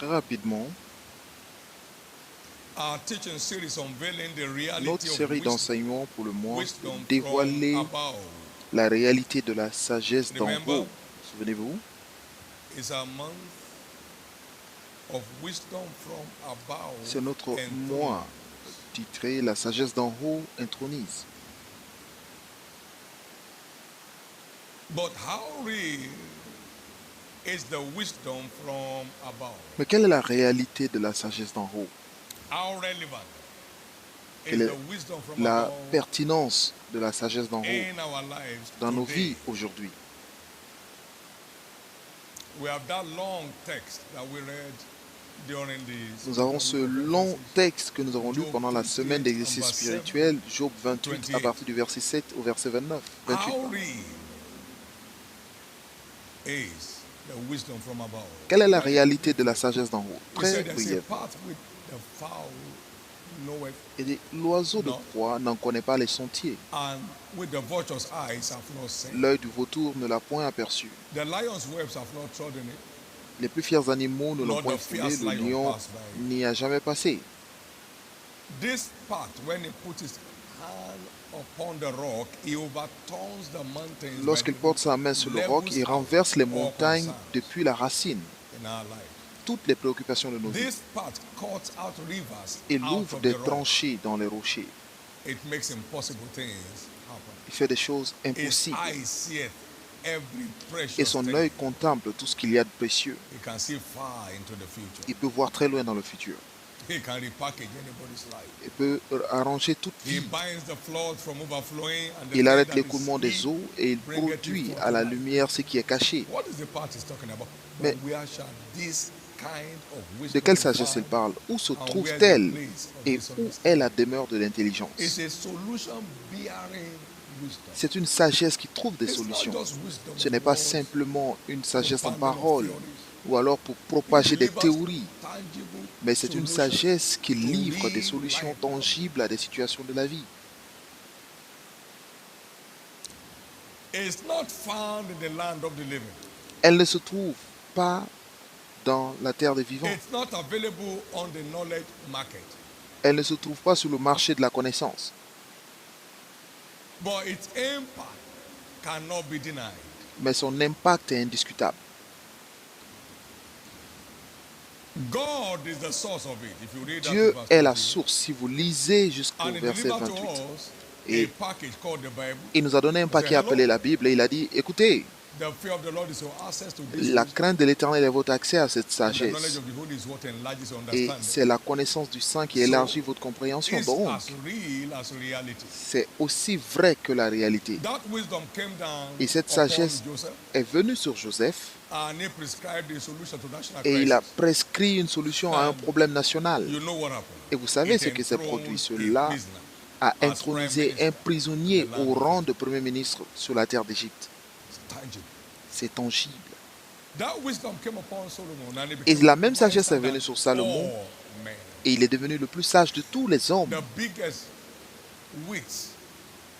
Très rapidement, our teaching series unveiling the notre reality of série d'enseignements pour le mois, wisdom from dévoiler above. la réalité de la sagesse d'en Remember, haut. Souvenez-vous, is a month of wisdom from above. c'est notre and mois titré La sagesse d'en haut intronise. But how real is the wisdom from above? Mais quelle est la réalité de la sagesse d'en haut? How relevant Quelle is est the wisdom from la above pertinence de la sagesse d'en haut in our lives dans nos today? vies aujourd'hui? We have that long text that we read during the Nous avons ce long texte que nous avons lu pendant la semaine d'exercice spirituel, Job 28, à partir du verset 7 au verset 29. 28 How pardon. real is the wisdom from above? Quelle est la réalité de la sagesse d'en haut? We Très said there's a briève. path with the fowl knoweth, Et dit, l'oiseau de Non. proie n'en connaît pas les sentiers. and with the vulture's eyes have not seen. L'œil du vautour ne l'a point aperçu. The lion's webs have not trodden it. Les plus fiers animaux ne l'ont Lord, point the foulé, fierce le lion lion passed by. n'y a jamais passé. This path, when he put his hand upon the rock, he overturns the mountains by Lorsqu'il porte sa main sur le roc, il renverse les montagnes depuis la racine. in our life. Toutes les préoccupations de nos vies. This path cuts out rivers Il out ouvre of des the rock. tranchées dans les rochers. It makes impossible things happen. Il fait des choses His impossibles. eye seeth every precious Et son thing. œil contemple tout ce qu'il y a de précieux. He can see far into the future. Il peut voir très loin dans le futur. He can repackage anybody's life. Il peut arranger toute He vie. binds the flood from overflowing and the Il arrête thing that is l'écoulement des hid eaux et il bringeth it produit forth à la to life. lumière ce qui est caché. What is the part he's talking about? Mais But where shall this kind of De wisdom quelle be sagesse il found? parle? Où se And where is the trouve-t-elle? place of Et this où understanding? est la demeure de l'intelligence? It's a solution bearing wisdom. C'est une sagesse qui trouve des It's not solutions. just wisdom Ce n'est of pas words, simplement une sagesse en compounding of parole theories. ou alors pour propager It des delivers théories, tangible mais c'est une solutions sagesse qui to livre des real solutions life. tangibles à des situations de la vie. It's not found in the land of the living. Elle ne se trouve pas dans la terre des vivants. It's not available on the knowledge market. Elle ne se trouve pas sur le marché de la connaissance. But its impact cannot be denied. Mais son impact est indiscutable. God is the source of it. If you read that Dieu verse est la 28. source. Si vous lisez jusqu'au And he verset delivered to 28, us Et a package called the Bible. il nous a donné un paquet appelé la Bible et il a dit, écoutez, The fear of the Lord is your access to this la wisdom. crainte de l'Éternel est votre accès à cette And the knowledge sagesse. of the Holy is what enlarges your Et understanding. c'est la connaissance du Saint qui So, élargit votre compréhension. It's Donc, as real as reality. c'est aussi vrai que la réalité. That wisdom came down Et cette upon sagesse Joseph, est venue sur Joseph and he prescribed a solution to national et il a crisis. prescrit une solution à un problème national. You know what happened. Et vous savez It ce qui s'est enthroned produit. a Cela prisoner a as prime intronisé minister. un prisonnier au rang de Premier ministre sur la terre d'Égypte. It's tangible. C'est tangible. That wisdom came upon Solomon, and he Et became la même sagesse wiser est venue than sur Salomon all men. et il est devenu le plus sage de tous les hommes. The biggest wit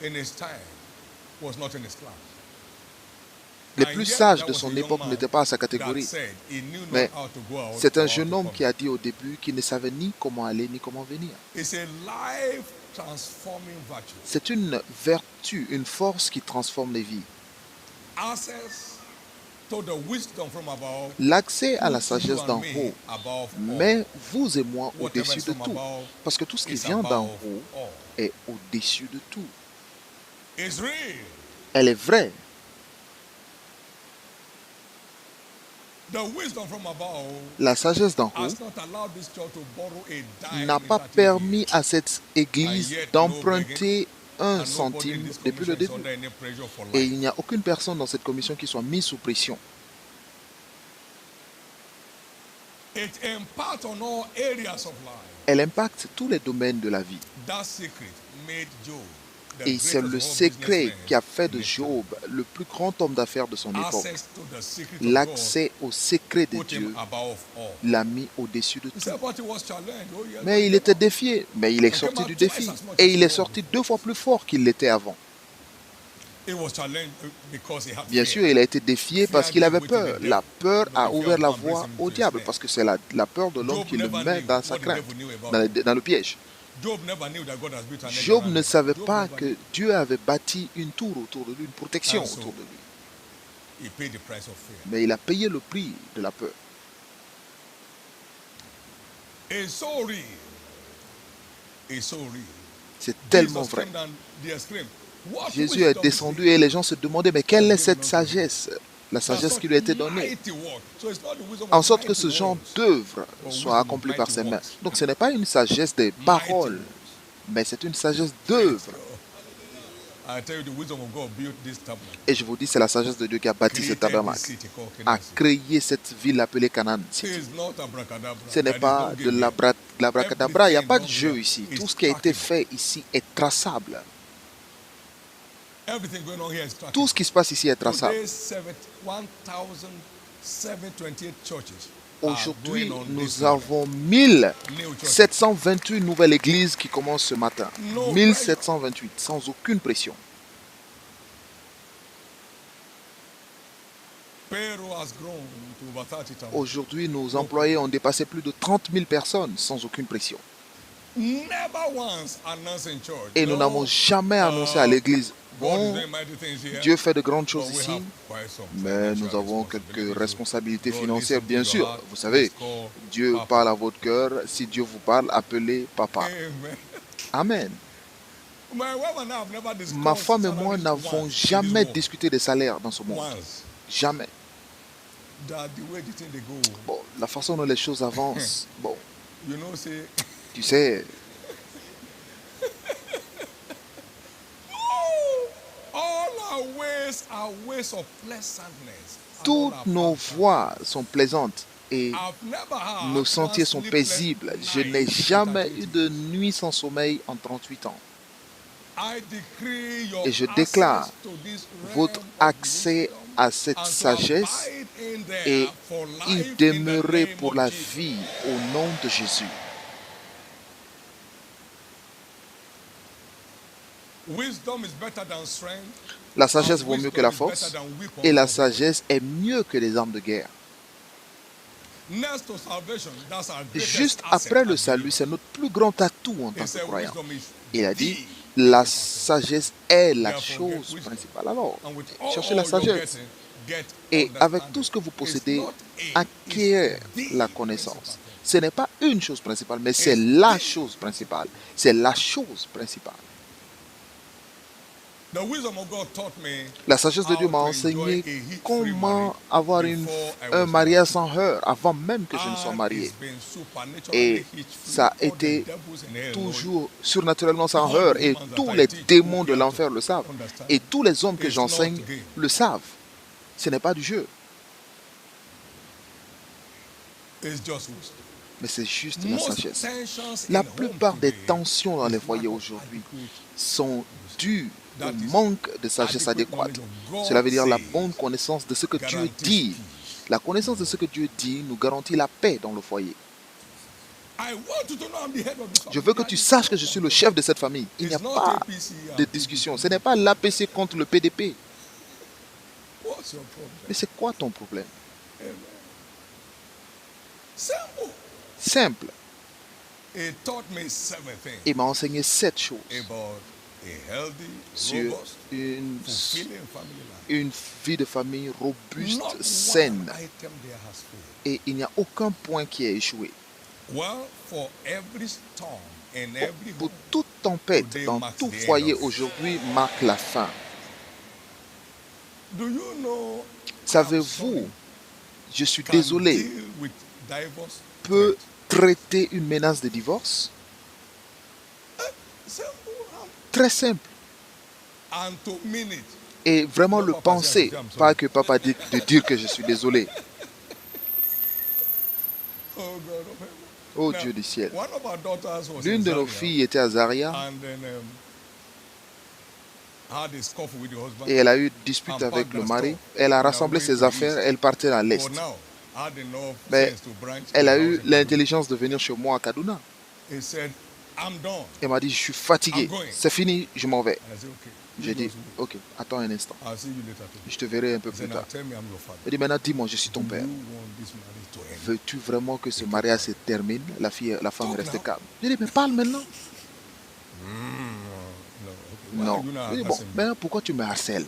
in his time was not in his class. Les And plus yet, sages that de was son a young époque man n'étaient pas à sa that catégorie. said he knew not Mais how to go out c'est un or how jeune to homme come qui a dit au début qu'il ne savait ni comment aller ni comment venir. in. It's a life transforming virtue. C'est une vertu, une force qui transforme les vies. Access to the wisdom from above, L'accès à la puts you sagesse and d'en me haut above all. met vous et moi Whatever au-dessus is de from tout. above Parce que tout ce qui is vient d'en above haut all. est au-dessus de tout. It's real. Elle est vraie. The wisdom from above La sagesse d'en haut has not allowed this church to borrow a dime n'a in pas 30 permis years. à cette église d'emprunter un And nobody in centime this depuis le commission is début. under any pressure for Et life. il n'y a aucune personne dans cette commission qui soit mise sous pression. It imparts on all areas of life. Elle impacte tous les domaines de la vie. That secret made Job the Et c'est greatest le of all secret businessmen qui a fait de in history. Job le plus grand homme d'affaires de son époque. Access to the secret of L'accès au secret de God put him Dieu above all. l'a mis au-dessus de He tout. said, but he was challenged. Oh, yes, Mais il était défié, mais il est sorti du défi. Et il est sorti 2 fois plus fort qu'il l'était avant. It was challenged because he had Bien fear. sûr, il a été défié parce qu'il avait Fear gave way peur. to the La peur devil, but a the fear ouvert of la God brings voie him au to his diable snare. parce que c'est la peur de l'homme Job qui le never met knew dans sa what the crainte, devil knew about dans, him. dans le piège. Job never knew that God has built an edge Job around ne him. savait Job pas never que knew. Dieu avait bâti une tour autour de lui, une protection And so autour de lui. he paid the price of fear. Mais il a payé le prix de la peur. It's so real. It's so real. C'est tellement Jesus vrai. came down, they exclaimed, "What Jésus est wisdom is descendu this?" et les gens se demandaient, mais quelle est cette sagesse? La That's sagesse such qui lui a été donnée. mighty work. So it's not the wisdom En of sorte que mighty ce genre words, d'œuvre but soit wisdom of accompli par mighty ses mains. works. Donc ce n'est pas une sagesse des Mighty paroles, works. mais c'est une sagesse d'œuvre. I tell you, the wisdom of God built this tabernacle, Et je vous dis, c'est la sagesse de Dieu qui a bâti ce created this tabernacle, city called a Canaan City. créé cette ville appelée Canaan City. It's not abracadabra. Ce n'est There is pas no de game here. l'abracadabra, il n'y a pas de Everything jeu done ici. here Tout is ce qui a été trackable. fait ici est traçable. Everything going on here is trackable. Tout ce qui se passe ici est traçable. Today, 1,728 churches Aujourd'hui, are going on this nous model. avons New churches. 1728 nouvelles églises qui commencent ce matin. No 1728, sans aucune pression. Payroll has grown to over 30,000. Aujourd'hui, nos employés ont dépassé plus de 30 000 personnes sans aucune pression. Never once announced in church. Et nous n'avons jamais annoncé à l'église, God is bon, doing mighty things here, Dieu fait de grandes but choses we ici, have quite some mais financial nous avons responsibilities. quelques responsabilités God financières, listen to bien your sûr. heart. Vous savez, Please call Dieu Papa. parle à votre cœur. Si Dieu vous parle, appelez papa. Amen. Amen. My wife and I have never discussed Ma femme et moi salaries n'avons once in jamais this world. discuté des salaires dans ce monde. Once. Jamais. That the way the thing they go, Bon, la façon dont les choses avancent, bon, you know, say, tu sais, all our ways of pleasantness. and all toutes our nos plans. voies sont plaisantes et I've never had nos sentiers one sont sleepless paisibles. Je night n'ai jamais without eu it. de nuit sans sommeil en 38 ans. I decree your Et je access déclare to this votre realm of accès wisdom à cette and to sagesse abide in there et for y life in the demeurer name pour of la Jesus. vie au nom de Jésus. Wisdom is better than strength. La sagesse and vaut mieux wisdom que la is better force than weapons et la of war. sagesse est mieux que les armes de guerre. Next to salvation, that's our greatest Juste asset après le as salut, believers. c'est notre plus grand atout en He tant said que croyant. wisdom is Il a dit, the la greatest asset. sagesse est la Therefore, get chose wisdom. principale. Alors, And with all cherchez la you're sagesse. get Et avec understanding. tout ce que vous It's possédez, not a, acquérir it's the la principal connaissance. thing. Ce n'est pas une chose principale, mais c'est It's la the- chose principale. C'est la chose principale. The wisdom of God taught me La sagesse de Dieu m'a how to enseigné enjoy a heat-free comment marriage avoir before I un was mariage sans heurts avant même que je ne sois And marié. it's been supernaturally Et heat-free. ça a All the été devils in hell know it. toujours surnaturellement sans All heurts the et demons that tous I les teach démons de will l'enfer le savent. understand. Et tous les hommes que It's not j'enseigne game. le savent. Ce n'est pas du jeu, It's just wisdom. mais c'est juste la Most sagesse. tensions La in home plupart des today tensions dans is les foyers lack of aujourd'hui adequate sont dues au That is manque de sagesse adequate adéquate. knowledge of God Cela veut dire la says bonne connaissance de ce que Dieu guarantees dit. peace. La connaissance de ce que Dieu dit nous garantit la paix dans le foyer. I want you to know I'm the head of this Je veux que family. tu saches que je suis le chef de cette famille. Il n'y a It's not pas APC and de discussion. Ce n'est pas l'APC contre le PDP. What's your problem? Mais c'est quoi ton problème? Amen. Simple. Simple. It taught me 7 things Il m'a enseigné 7 choses about a healthy, sur robust, une fulfilling family life. une vie de famille robuste, Not saine. one item there has failed. Et il n'y a aucun point qui a échoué. Well, for every storm and every Pour home, toute tempête, Today dans marks tout the end foyer of- aujourd'hui marque la fin. do you know Savez-vous, je suis can désolé, deal with divorce peut threat? traiter une menace de divorce? Simple Très simple. and to mean it. Et vraiment Non, le papa, penser, I'm sorry. pas que papa dit de dire que je suis désolé. Oh God of heaven. Oh Now, Dieu du ciel. One of our daughters was L'une in de nos Zaria filles était à Zaria and then had a scuffle with the husband. et elle a eu une dispute avec le mari. Elle a rassemblé ses affaires, elle partait à l'est. For now, had enough Mais sense to branch elle a the eu house in l'intelligence de venir chez moi à Kaduna. Kaduna. He said, I'm done. Elle m'a dit, je suis fatigué. C'est fini, je m'en vais. I said, okay. J'ai dit, ok, attends un instant. I'll see you later. Je te verrai un peu He plus said, now tard. tell me I'm your father. Il dit, maintenant dis-moi, je suis ton Do père. you want this marriage to end? Veux-tu vraiment que ce mariage se termine? La femme est Talk restée now. calme. Je dis, mais parle maintenant. No, okay. Why Non. are you not Je dis, bon, asking me? maintenant pourquoi tu me harcèles?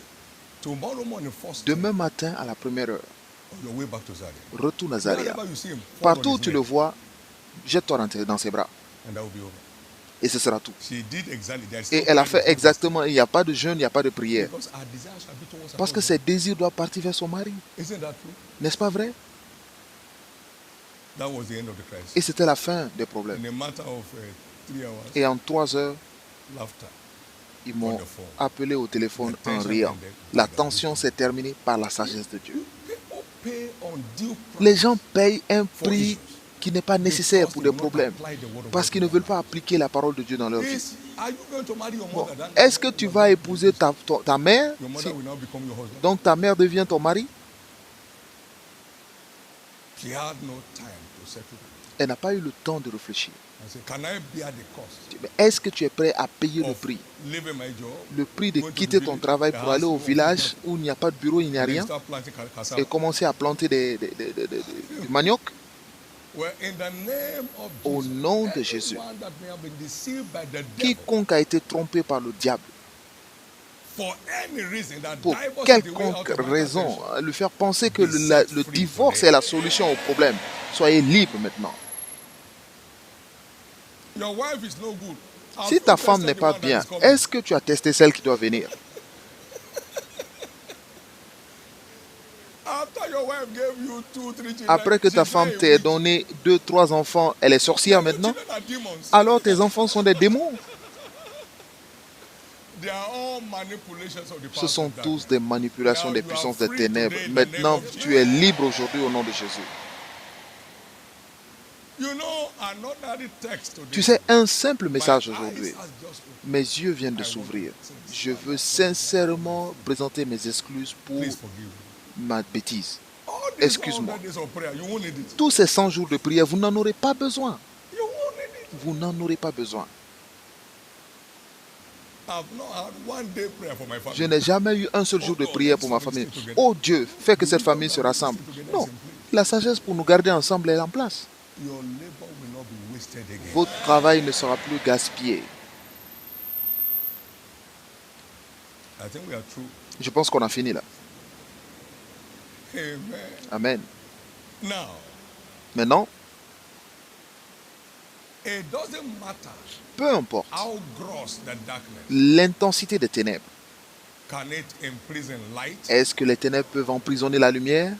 Tomorrow morning, first Demain matin, à la première heure, on your way back to Zaria. retourne à Zaria. Wherever you see him, fall Partout on où his tu le neck, vois, jette-toi dans ses bras. and that will be over. Et ce sera tout. She did exactly that. Et elle a fait exactement, il n'y a pas de jeûne, il n'y a pas de prière. Because her desire shall be towards her Parce que husband. ses désirs doivent partir vers son mari. Isn't that true? N'est-ce pas vrai? That was the end of the crisis. Et c'était la fin des In problèmes. a matter of 3 hours, Et en 3 heures, laughter. ils m'ont appelé au téléphone en riant. La tension s'est terminée par la sagesse de Dieu. People pay undue price Les gens payent un for prix issues qui n'est pas nécessaire because pour they des do not problèmes. apply the word of Parce God qu'ils to ne veulent their pas appliquer la parole de Dieu dans leur vie. life. Are you going to marry your Bon, mother? est-ce que tu vas épouser ta mère? Your mother will now become your husband. Donc ta mère devient ton mari? She had no time to settle. Elle n'a pas eu le temps de réfléchir. I said, can I bear the cost Mais est-ce que tu es prêt à payer le of prix? leaving my job? Le prix de Going to quitter the ton village, travail the pour aller au house, village où il n'y a pas de bureau, il n'y a and then rien, start planting cassava? et commencer à planter du manioc? Well, in the name of Au Jesus, nom de Jésus, anyone that may have been deceived by the devil quiconque a été trompé par le diable, for any reason that pour divorce is the way out quelconque of raison, hypertension, lui faire penser que le divorce est la solution au problème, soyez libre maintenant. your wife is no good. Have Si you ta femme tested n'est the pas one that bien, is coming? est-ce que tu as testé celle qui doit venir? After your wife gave you 2, 3 children, Après que ta she's femme now a t'ait witch. donné 2, 3 enfants, elle est sorcière Your maintenant? children are demons. Alors tes enfants sont des démons. They are all manipulations of the Ce power sont of tous darkness. des manipulations des puissances des ténèbres. Maintenant, tu es libre aujourd'hui au nom de Jésus. You know, an ordinary text today. Tu sais, un simple message My eyes aujourd'hui. has just opened. Mes yeux viennent de s'ouvrir. Je veux sincèrement présenter mes excuses pour Please forgive me. ma bêtise. All these Excuse-moi. 100 days of prayer, you won't need it. Tous ces 100 jours de prière, vous n'en aurez pas besoin. You won't need it. Vous n'en aurez pas besoin. I've not had one day prayer for my family. Je n'ai jamais eu un seul jour de prière pour ma famille. Oh Dieu, fais que cette famille se rassemble. Non, la sagesse pour nous garder ensemble est en place. Your labor will not be wasted again. Votre travail ne sera plus gaspillé. I think we are through. Je pense qu'on a fini là. Amen. Amen. Now, Maintenant, it doesn't matter peu importe how gross the darkness. l'intensité des ténèbres. Can it imprison light? Est-ce que les ténèbres peuvent emprisonner la lumière?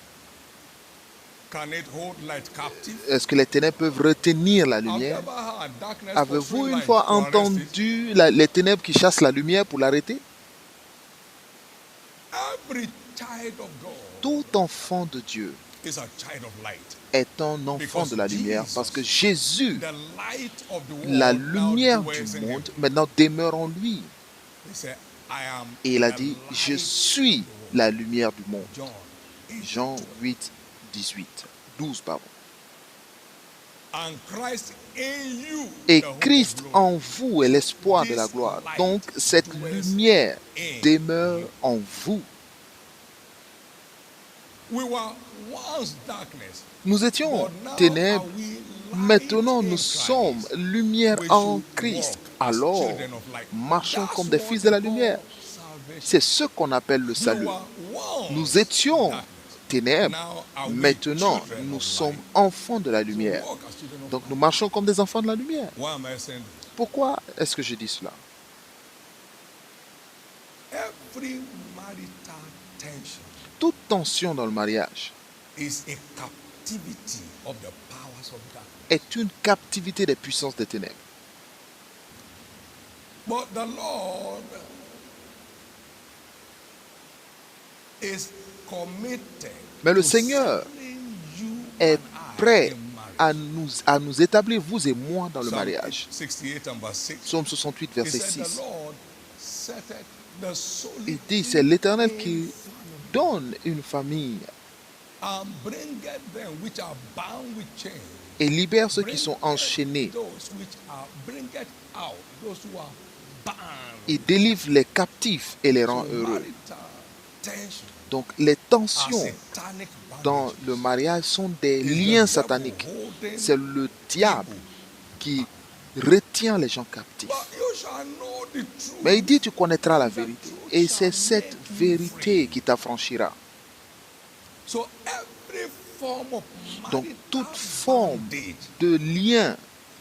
Can it hold light captive? Est-ce que les ténèbres peuvent retenir la Have you lumière? ever had darkness Avez-vous pursuing une light fois to arrest it? entendu les ténèbres qui chassent la lumière pour l'arrêter? Every child of God Tout enfant de Dieu is a child of light. est un enfant de la lumière parce que Jésus, The light of the world la now lumière dwells du in him. monde, maintenant demeure en lui. He said, I am Et il a the dit, light je of suis the world. la lumière du monde. John 8. Jean 8, 18, 12, pardon. And Christ in you, Et the hope of Christ glory. en vous est l'espoir de la gloire. Donc cette lumière demeure en vous. We were once darkness, Nous étions but now ténèbres, are we light maintenant in nous Christ. sommes lumière We en should Christ. walk as Alors, children of light. marchons That's comme des what fils de la we call lumière. salvation. C'est ce qu'on appelle le We salut. were once Nous étions darkness. ténèbres, Now are we maintenant children nous of sommes light. enfants de la So lumière. walk as children of Donc light. nous marchons comme des enfants de la lumière. Why am I saying this? Pourquoi est-ce que je dis cela? Every marital tension Toute tension dans le mariage is a captivity of the powers of darkness. est une captivité des puissances des ténèbres. But the Lord is committed Mais le to Seigneur settling you est and I prêt in marriage. à nous établir, vous et moi, dans le Psalm mariage. 68 and verse 6. Psaume 68, He verset said, the 6. Lord setteth the Il dit, c'est solitary l'Éternel in qui family, donne une famille and bringeth them which are bound with chains. et libère ceux qui sont Bringeth enchaînés. those which are bringeth out those who are Il délivre les captifs et les rend heureux. Donc les tensions dans le mariage sont des liens sataniques. C'est le diable qui retient les gens captifs. Mais il dit, tu connaîtras la vérité. Et c'est cette vérité qui t'affranchira. Donc toute forme de lien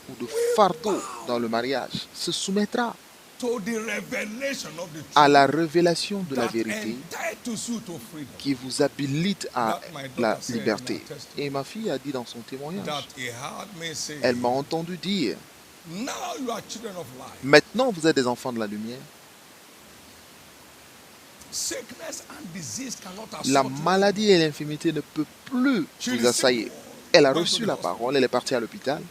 ou de fardeau dans le mariage se soumettra à la révélation de la vérité qui vous habilite à la liberté. Et ma fille a dit dans son témoignage, elle m'a entendu dire, maintenant vous êtes des enfants de la lumière. La maladie et l'infirmité ne peuvent plus vous assaillir. Elle a reçu la parole, elle est partie à l'hôpital.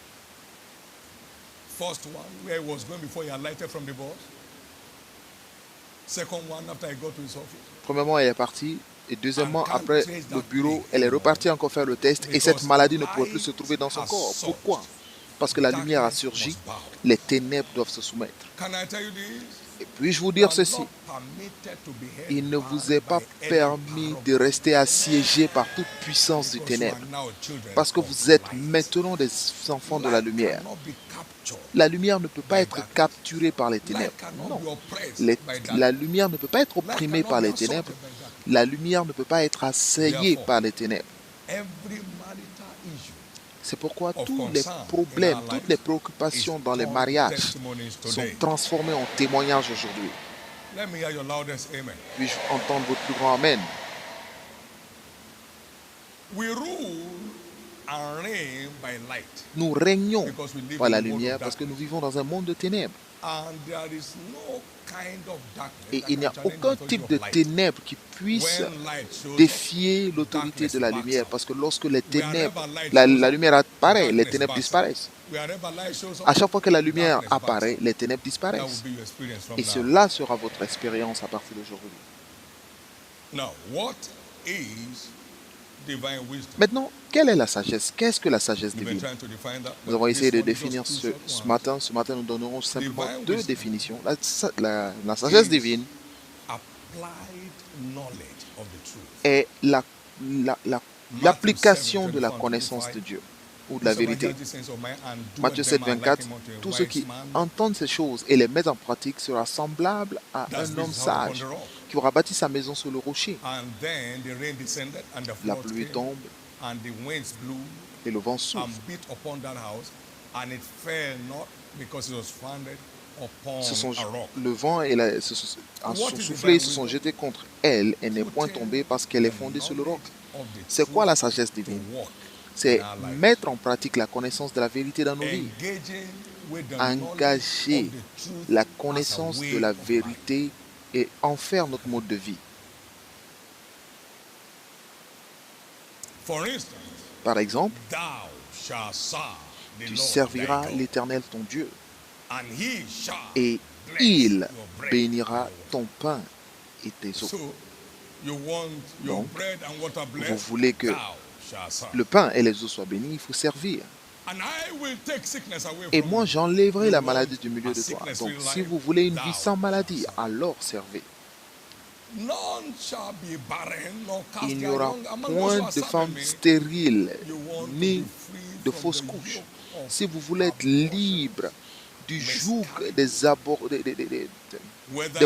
Premièrement, elle est partie. Et deuxièmement, après le bureau, elle est repartie encore faire le test. Et cette maladie ne pouvait plus se trouver dans son corps. Pourquoi? Parce que la lumière a surgi. Les ténèbres doivent se soumettre. Et puis-je vous dire ceci? Il ne vous est pas permis de rester assiégé par toute puissance du ténèbre. Parce que vous êtes maintenant des enfants de la lumière. La lumière ne peut pas être capturée par les ténèbres. Non. La lumière ne peut pas être opprimée par les ténèbres. La lumière ne peut pas être assaillie par les ténèbres. C'est pourquoi tous les problèmes, toutes les préoccupations dans les mariages sont transformés en témoignages aujourd'hui. Puis-je entendre votre plus grand Amen? Nous régnons par la lumière parce que nous vivons dans un monde de ténèbres. Et il n'y a aucun type de ténèbres qui puisse défier l'autorité de la lumière, parce que lorsque les ténèbres, la lumière apparaît, les ténèbres disparaissent. À chaque fois que la lumière apparaît, les ténèbres disparaissent. Et cela sera votre expérience à partir d'aujourd'hui. Maintenant, quelle est la sagesse? Qu'est-ce que la sagesse divine? Nous avons essayé de définir ce matin. Ce matin, nous donnerons simplement deux définitions. La sagesse divine est l'application de la connaissance de Dieu ou de la vérité. Matthieu 7, 24, tous ceux qui entendent ces choses et les mettent en pratique sera semblable à un homme sage qui aura bâti sa maison sur le rocher. La pluie tombe et le vent souffle. Le vent et en soufflé, se sont jetés contre elle et n'est point tombée parce qu'elle est fondée sur le roc. C'est quoi la sagesse divine? C'est mettre en pratique la connaissance de la vérité dans nos vies. Engager la connaissance de la vérité et en faire notre mode de vie. Par exemple, tu serviras l'Éternel ton Dieu et il bénira ton pain et tes eaux. Donc, vous voulez que le pain et les eaux soient bénis, il faut servir. Et moi, j'enlèverai la maladie du milieu de toi. Donc, si vous voulez une vie sans maladie, alors servez. Il n'y aura point de femmes stériles, ni de fausses couches. Si vous voulez être libre du joug des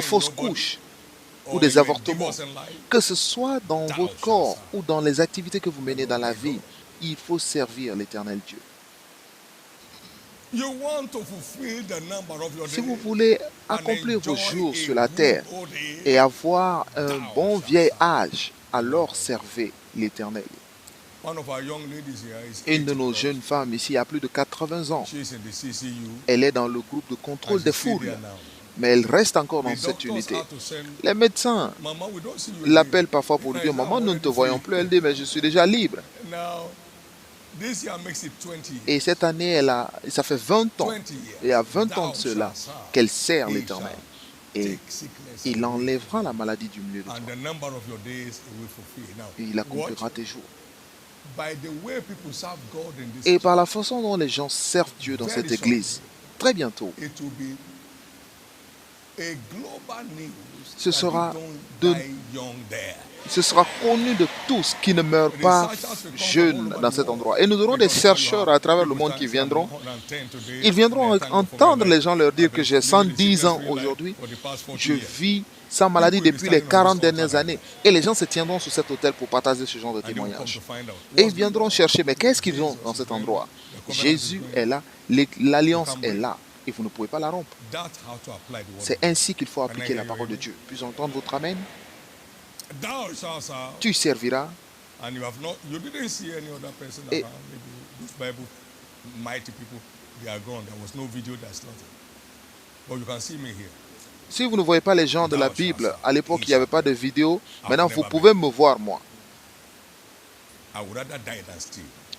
fausses couches ou des avortements, que ce soit dans votre corps ou dans les activités que vous menez dans la vie, il faut servir l'Éternel Dieu. Si vous voulez accomplir vos jours sur la terre et avoir un bon vieil âge, alors servez l'Éternel. Une de nos jeunes femmes ici a plus de 80 ans. Elle est dans le groupe de contrôle des foules, mais elle reste encore dans cette unité. Les médecins l'appellent parfois pour lui dire « Maman, nous ne te voyons plus ». Elle dit « Mais je suis déjà libre ». Et cette année, ça fait 20 ans, et à 20 ans de cela, qu'elle sert l'Éternel. Et il enlèvera la maladie du milieu de toi. Et il accomplira tes jours. Et par la façon dont les gens servent Dieu dans cette église, très bientôt, Ce sera connu de tous qui ne meurent pas jeunes dans cet endroit. Et nous aurons des chercheurs à travers le monde qui viendront. Ils viendront entendre les gens leur dire que j'ai 110 ans aujourd'hui. Je vis sans maladie depuis les 40 dernières années. Et les gens se tiendront sur cet hôtel pour partager ce genre de témoignages. Et ils viendront chercher, mais qu'est-ce qu'ils ont dans cet endroit? Jésus est là, l'alliance est là. Et vous ne pouvez pas la rompre. C'est ainsi qu'il faut appliquer la parole de Dieu. Puis-je entendre votre amen? Tu serviras. Et si vous ne voyez pas les gens de la Bible, à l'époque il n'y avait pas de vidéo. Maintenant vous pouvez me voir moi.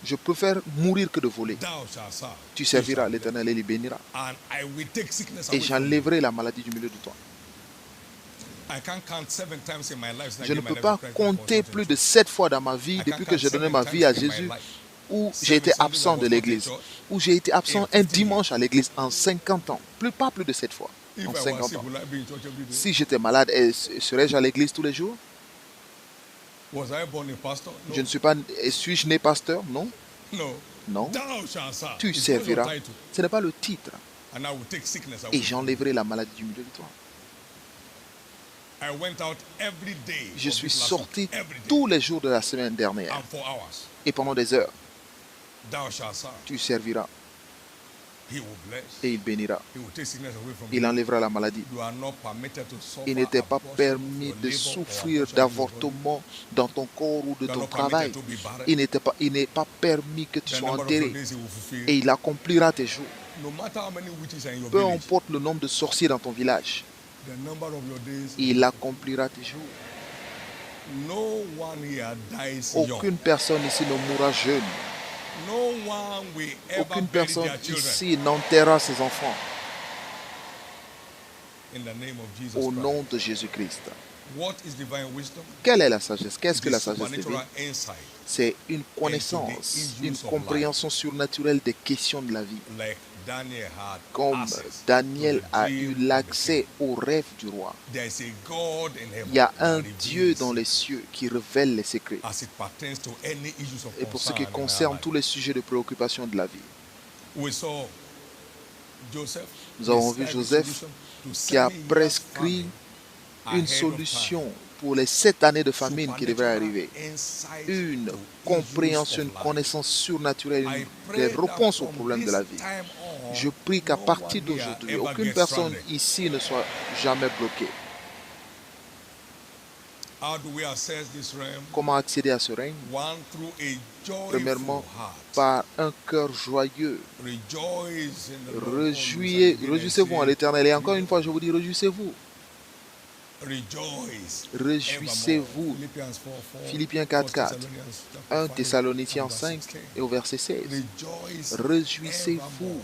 Je préfère mourir que de voler. Tu serviras l'Éternel et il bénira. Et j'enlèverai la maladie du milieu de toi. Je ne peux pas compter plus de 7 fois dans ma vie, depuis que j'ai donné ma vie à Jésus, où j'ai été absent de l'église, où j'ai été absent un dimanche à l'église en 50 ans. Pas plus de 7 fois en 50 ans. Si j'étais malade, serais-je à l'église tous les jours? Je ne suis pas... Suis-je né pasteur? Non. Non. Tu serviras. Ce n'est pas le titre. Et j'enlèverai la maladie du milieu de toi. Je suis sorti tous les jours de la semaine dernière. Et pendant des heures. Tu serviras. Et il bénira. Il enlèvera la maladie. Il n'était pas permis de souffrir d'avortement dans ton corps ou de ton travail. Il n'est pas permis que tu sois enterré. Et il accomplira tes jours. Peu importe le nombre de sorciers dans ton village. Il accomplira tes jours. Aucune personne ici ne mourra jeune. Aucune personne ici n'enterrera ses enfants. Au nom de Jésus-Christ. Quelle est la sagesse? Qu'est-ce que la sagesse divine? C'est une connaissance, une compréhension surnaturelle des questions de la vie. Comme Daniel a eu l'accès aux rêves du roi. Il y a un Dieu dans les cieux qui révèle les secrets. Et pour ce qui concerne tous les sujets de préoccupation de la vie. Nous avons vu Joseph qui a prescrit une solution pour les 7 années de famine qui devraient arriver. Une compréhension, une connaissance surnaturelle, des réponses aux problèmes de la vie. Je prie qu'à partir d'aujourd'hui, aucune personne ici ne soit jamais bloquée. Comment accéder à ce règne? Premièrement, par un cœur joyeux. Réjouissez-vous en l'Éternel. Et encore une fois, je vous dis, réjouissez-vous. Réjouissez-vous. Philippiens 4:4. 1 Thessaloniciens 5 et au verset 16. Réjouissez-vous.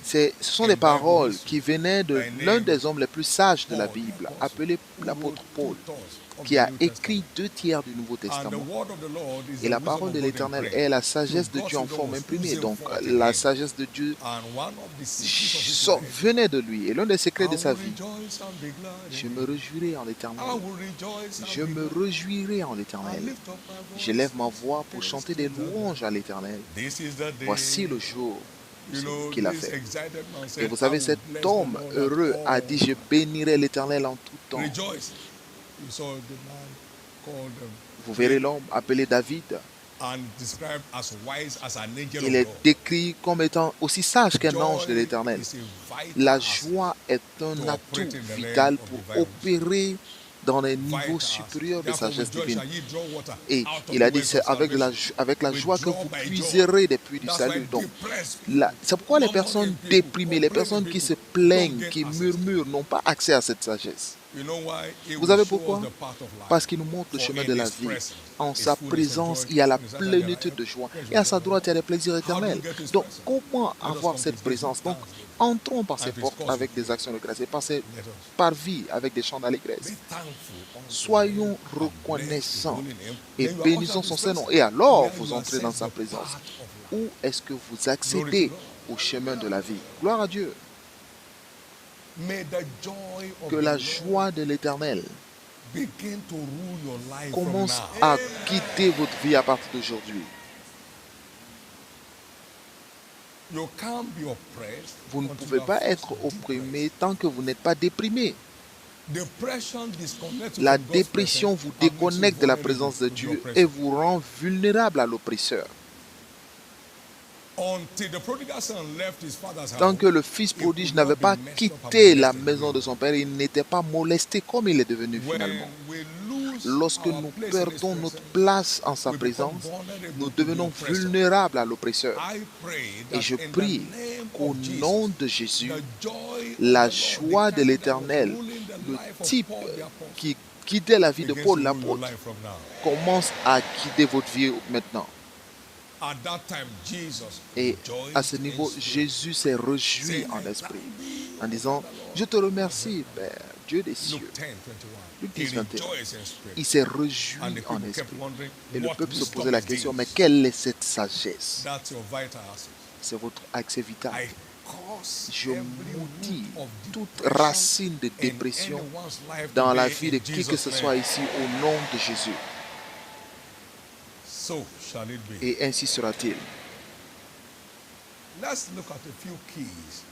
Ce sont des paroles qui venaient de l'un des hommes les plus sages de la Bible, appelé l'apôtre Paul, qui a écrit 2 tiers du Nouveau Testament. Et la parole de l'Éternel est la sagesse de Dieu en forme imprimée. Donc la sagesse de Dieu venait de lui. Et l'un des secrets de sa vie, je me réjouirai en l'Éternel. Je me réjouirai en l'Éternel. Je lève ma voix pour chanter des louanges à l'Éternel. Voici le jour qu'il a fait. Et vous savez, cet homme heureux a dit, je bénirai l'Éternel en tout temps. Vous verrez l'homme appelé David. Il est décrit comme étant aussi sage qu'un ange de l'Éternel. La joie est un atout vital pour opérer dans les niveaux supérieurs de sagesse divine. Et il a dit, c'est avec la joie que vous puiserez des puits du salut. Donc, c'est pourquoi les personnes déprimées, les personnes qui se plaignent, qui murmurent, n'ont pas accès à cette sagesse. Vous savez pourquoi? Parce qu'il nous montre le chemin de la vie. En sa présence, il y a la plénitude de joie. Et à sa droite, il y a des plaisirs éternels. Donc, comment avoir cette présence? Donc, Entrons par ces And to his portes courts avec with des praise. actions de grâce et Let us. par vie avec des chants d'allégresse. Be thankful unto Soyons him and bless his reconnaissants holy name. et Then you are ushered bénissons to son his Saint-Nom. presence, Et alors, where vous you entrez dans access sa the présence. path of life. Où est-ce que vous Glory accédez to God. au chemin de la vie? Gloire à Dieu. May the joy of Que the la Lord joie de l'Éternel begin to rule your life from commence now. à guider votre vie à partir d'aujourd'hui. You can't be oppressed Vous ne until pouvez you are pas first être opprimé depressed. tant que vous n'êtes pas déprimé. Depression disconnects you La from God's dépression presence vous and makes you déconnecte de la vulnerable présence de to the Dieu et oppressor. vous rend vulnérable à l'oppresseur. Until the prodigal son left his father's house, Tant que le fils he prodige could n'avait not be pas messed up and quitté la molested maison de again. son père, il n'était pas molesté comme il est devenu When finalement. we lose Lorsque our nous place in his perdons notre presence, place en sa we become présence, vulnerable nous to the devenons oppressor. vulnérables à l'oppresseur. I pray Et that je in the prie name qu'au of Jesus, nom de Jésus, the joy la of the Lord, joie the de kind that was l'Éternel, ruling the le life of type Paul the apostle, qui guidait la vie de begins Paul to rule your l'apôtre, life from now. commence à guider votre vie maintenant. At that time, Jesus Et à ce rejoiced niveau, in spirit, Jésus s'est réjoui saying, en "I esprit, thank thee, en O disant, Father, Lord." je te remercie, Père, Dieu des Luke cieux. 10:21. Luc He 10, 21. rejoiced in spirit. Il s'est And réjoui the en people kept esprit. wondering, Et le what peuple se wisdom posait la is question, mais this? quelle est cette sagesse? That's your vital asset. C'est votre accès vital. I curse Je every maudis root of toute depression racine de in dépression anyone's life dans la today vie de in qui que Jesus' ce soit name. ici au nom de Jésus. So shall it be. Et ainsi sera-t-il. Let's look at a few keys